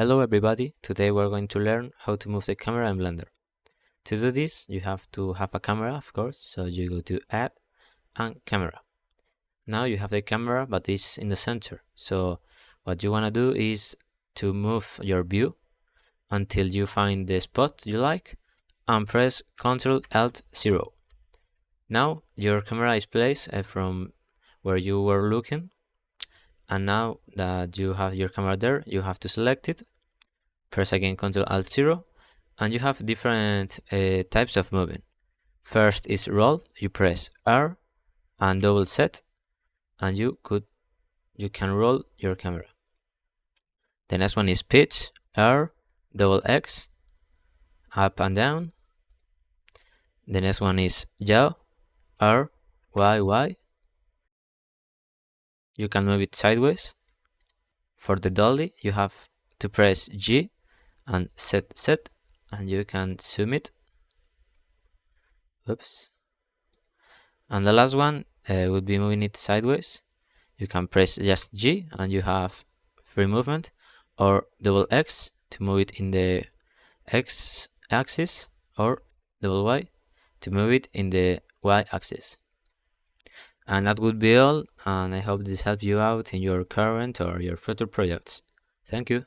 Hello everybody, today we're going to learn how to move the camera in Blender. To do this, you have to have a camera, of course, so you go to Add and Camera. Now you have the camera, but it's in the center, so what you want to do is to move your view until you find the spot you like and press Ctrl-Alt-0. Now your camera is placed from where you were looking, and now that you have your camera there, you have to select it, press again Ctrl-Alt-0, and you have different types of moving. First is roll, you press R and double set, and you can roll your camera. The next one is pitch, R, double X, up and down. The next one is yaw, R, Y, Y. You can move it sideways. For the dolly, you have to press G and set, and you can zoom it. Oops. And the last one would be moving it sideways. You can press just G and you have free movement, or double X to move it in the X axis, or double Y to move it in the Y axis. And that would be all, and I hope this helps you out in your current or your future projects. Thank you.